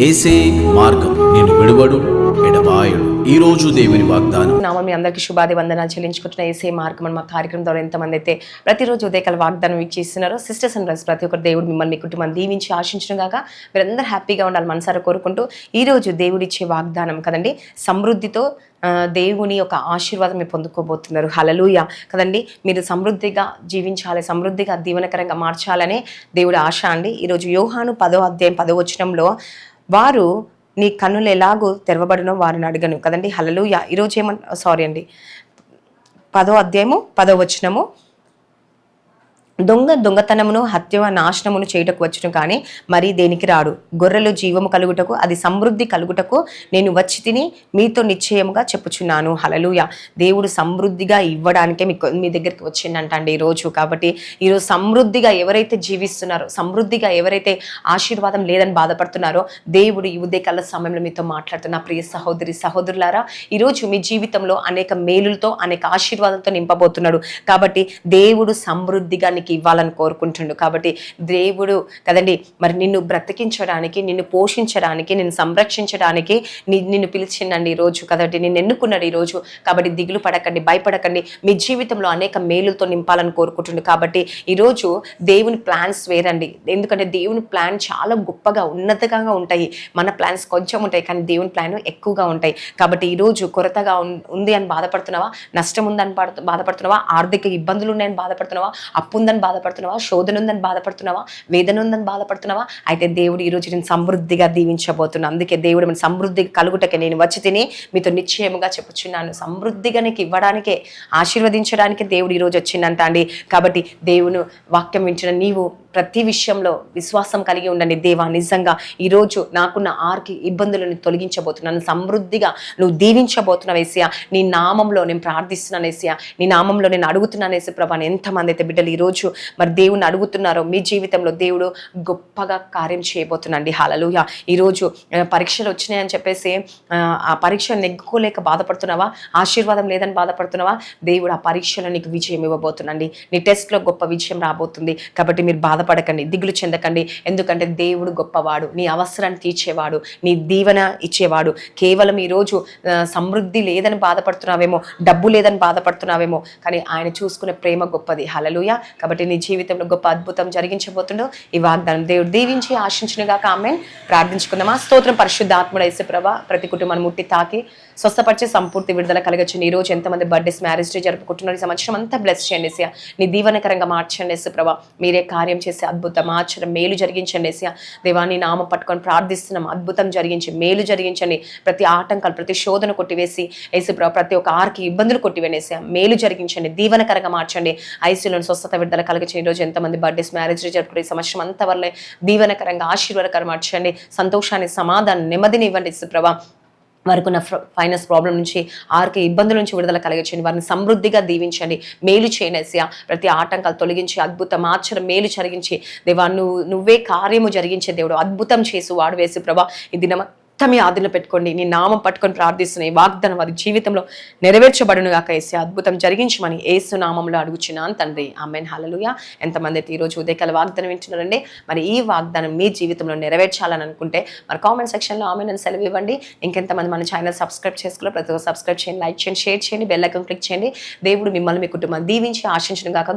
ఏసే మార్గం నేను విడువడు ఎడబాయడు. ఈ రోజు దేవుని వాగ్దానం. మీ అందరికీ శుభాది వందనాలు చెల్లించుకుంటున్న ఏసే మార్గం మా కార్యక్రమం ద్వారా ఎంతమంది అయితే ప్రతిరోజు ఉదయకాల వాగ్దానం ఇచ్చేస్తున్నారో సిస్టర్స్ అండ్ బ్రదర్స్ ప్రతి ఒక్కరు దేవుడు మిమ్మల్ని కుటుంబం దీవించి ఆశించడం కాక మీరందరూ హ్యాపీగా ఉండాలి మనసారా కోరుకుంటూ ఈరోజు దేవుడిచ్చే వాగ్దానం కదండి, సమృద్ధితో దేవుని యొక్క ఆశీర్వాదం మీరు పొందుకోబోతున్నారు. హల్లెలూయా కదండి. మీరు సమృద్ధిగా జీవించాలి, సమృద్ధిగా దీవెనకరంగా మార్చాలనే దేవుడి ఆశ అండి. ఈరోజు యోహాను 10వ అధ్యాయం 10వ వచనంలో వారు నీ కన్నులు ఎలాగో తెరవబడినో వారిని అడగను కదండి. హల్లెలూయా. ఈరోజు సారీ అండి, 10వ అధ్యాయము 10వ వచనము, దొంగతనమును హత్య నాశనమును చేయుటకు వచ్చును కానీ మరి దేనికి రాడు. గొర్రెలు జీవము కలుగుటకు అది సమృద్ధి కలుగుటకు నేను వచ్చి తిని మీతో నిశ్చయముగా చెప్పుచున్నాను. హల్లెలూయా. దేవుడు సమృద్ధిగా ఇవ్వడానికే మీ దగ్గరికి వచ్చిందంట అండి ఈరోజు. కాబట్టి ఈరోజు సమృద్ధిగా ఎవరైతే జీవిస్తున్నారో, సమృద్ధిగా ఎవరైతే ఆశీర్వాదం లేదని బాధపడుతున్నారో, దేవుడు ఈ ఉదయకాల సమయంలో మీతో మాట్లాడుతున్న ప్రియ సహోదరి సహోదరులారా, ఈరోజు మీ జీవితంలో అనేక మేలులతో అనేక ఆశీర్వాదంతో నింపబోతున్నాడు. కాబట్టి దేవుడు సమృద్ధిగా ఇవ్వాలని కోరుకుంటుండు. కాబట్టి దేవుడు కదండి మరి నిన్ను బ్రతికించడానికి, నిన్ను పోషించడానికి, నిన్ను సంరక్షించడానికి నిన్ను పిలిచిండండి ఈరోజు. కాబట్టి నిన్ను ఎన్నుకున్నాడు ఈరోజు. కాబట్టి దిగులు పడకండి, భయపడకండి. మీ జీవితంలో అనేక మేలులతో నింపాలని కోరుకుంటుండు. కాబట్టి ఈరోజు దేవుని ప్లాన్స్ వేరండి. ఎందుకంటే దేవుని ప్లాన్ చాలా గొప్పగా ఉన్నతంగా ఉంటాయి. మన ప్లాన్స్ కొంచెం ఉంటాయి, కానీ దేవుని ప్లాన్ ఎక్కువగా ఉంటాయి. కాబట్టి ఈరోజు కొరతగా ఉంది అని బాధపడుతున్నావా, నష్టం ఉందని బాధపడుతున్నావా, ఆర్థిక ఇబ్బందులు ఉన్నాయని బాధపడుతున్నావా, అప్పు ఉందని బాధపడుతున్నావా, శోధన ఉందని బాధపడుతున్నావా, వేదన ఉందని బాధపడుతున్నావా, అయితే దేవుడు ఈరోజు నేను సమృద్ధిగా దీవించబోతున్నా. అందుకే దేవుడు మన సమృద్ధిగా కలుగుటకే నేను వచ్చి తిని మీతో నిశ్చయముగా చెప్పుచున్నాను. సమృద్ధిగా నీకు ఇవ్వడానికే, ఆశీర్వదించడానికే దేవుడు ఈరోజు వచ్చిందంట అండి. కాబట్టి దేవుని వాక్యం వింటున్న నీవు ప్రతి విషయంలో విశ్వాసం కలిగి ఉండండి. దేవా, నిజంగా ఈరోజు నాకున్న ఇబ్బందులను తొలగించబోతున్నాను, సమృద్ధిగా నువ్వు దీవించబోతున్నావు ఏసయ్యా. నీ నామంలో నేను ప్రార్థిస్తున్నాను ఏసయ్యా, నీ నామంలో నేను అడుగుతున్నాను ఏసు ప్రభా. ఎంతమంది అయితే బిడ్డలు ఈరోజు మరి దేవుని అడుగుతున్నారో, మీ జీవితంలో దేవుడు గొప్పగా కార్యం చేయబోతున్నాండి. హల్లెలూయా. ఈరోజు పరీక్షలు వచ్చినాయని చెప్పేసి ఆ పరీక్ష నెగ్గుకోలేక బాధపడుతున్నావా, ఆశీర్వాదం లేదని బాధపడుతున్నావా, దేవుడు ఆ పరీక్షలో నీకు విజయం ఇవ్వబోతున్నాండి. నీ టెస్ట్లో గొప్ప విజయం రాబోతుంది. కాబట్టి మీరు బాధపడకండి, దిగులు చెందకండి. ఎందుకంటే దేవుడు గొప్పవాడు, నీ అవసరాన్ని తీర్చేవాడు, నీ దీవెన ఇచ్చేవాడు. కేవలం ఈరోజు సమృద్ధి లేదని బాధపడుతున్నావేమో, డబ్బు లేదని బాధపడుతున్నావేమో, కానీ ఆయన చూసుకునే ప్రేమ గొప్పది. హల్లెలూయా. కాబట్టి నీ జీవితంలో గొప్ప అద్భుతం జరిగించబోతుండో ఈ వాగ్దానం దేవుడు దీవించి ఆశించునుగాక. ఆమేన్. ప్రార్థించుకుందామా. స్తోత్రం పరిశుద్ధాత్ముడ యేసుప్రభా. ప్రతి కుటుంబాన్ని ముట్టి తాకి స్వస్థపరిచే సంపూర్తి విడుదల కలగచ్చు. ఈ రోజు ఎంతమంది బర్త్డేస్, మ్యారేజ్ డే జరుపుకుంటున్నారు, ఈ సంవత్సరం అంతా బ్లెస్ చేయండి ఏసయ్యా. నీ దీవెనకరంగా మార్చండి యేసుప్రభా. మీరే కార్యం చేసి అద్భుతం ఆచరణ మేలు జరిగించండి ఏసయ్యా. దేవా, నీ నామం పట్టుకొని ప్రార్థిస్తున్నాం. అద్భుతం జరిగించి మేలు జరిగించండి. ప్రతి ఆటంకాలు, ప్రతి శోధన కొట్టివేసి యేసుప్రభా, ప్రతి ఒక్క ఇబ్బందులు కొట్టివేనేసయ్యా. మేలు జరిగించండి, దీవెనకరంగా మార్చండి. ఐసీయూలోని స్వస్థత విడుదల కలిగించండి. ఈ రోజు ఎంతమంది బర్త్డేస్, మ్యారేజ్ డే జరుపుకునే ఈ సంవత్సరం అంతా వల్లే దీవెనకరంగా ఆశీర్వాదకరం మార్చండి. సంతోషాన్ని, సమాధానం, నెమ్మదిని ఇవ్వండి యేసుప్రభా. వారికి ఉన్న ఫైనాన్స్ ప్రాబ్లం నుంచి, ఇబ్బందుల నుంచి విడుదల కలిగించండి. వారిని సమృద్ధిగా దీవించండి, మేలు చేయనేసియా. ప్రతి ఆటంకాలు తొలగించి అద్భుతం ఆచరణ మేలు జరిగించి దేవా, నువ్వే కార్యము జరిగించే దేవుడు, అద్భుతం చేసి వాడు వేసి ప్రభా. ఈ దినం మీ ఆదిలో పెట్టుకోండి. నీ నామం పట్టుకొని ప్రార్థిస్తున్న ఈ వాగ్దానం వారి జీవితంలో నెరవేర్చబడును గాక ఏసయ్యా. అద్భుతం జరిగించమని యేసు నామంలో అడుగుచున్నాను తండ్రి. ఆమేన్. హల్లెలూయా. ఎంతమంది అయితే ఈరోజు ఉదయకాల వాగ్దానం వింటున్నారండి. మరి ఈ వాగ్దానం మీ జీవితంలో నెరవేర్చాలని అనుకుంటే మరి కామెంట్ సెక్షన్లో ఆమేన్ అని సెలవు ఇవ్వండి. ఇంకెంతమంది మన ఛానల్ సబ్స్క్రైబ్ చేసుకోవాలి, ప్రతి ఒక్కరు సబ్స్క్రైబ్ చేయండి, లైక్ చేయండి, షేర్ చేయండి, బెల్ ఐకాన్ క్లిక్ చేయండి. దేవుడు మిమ్మల్ని, మీ కుటుంబాన్ని దీవించి ఆశించును గాక.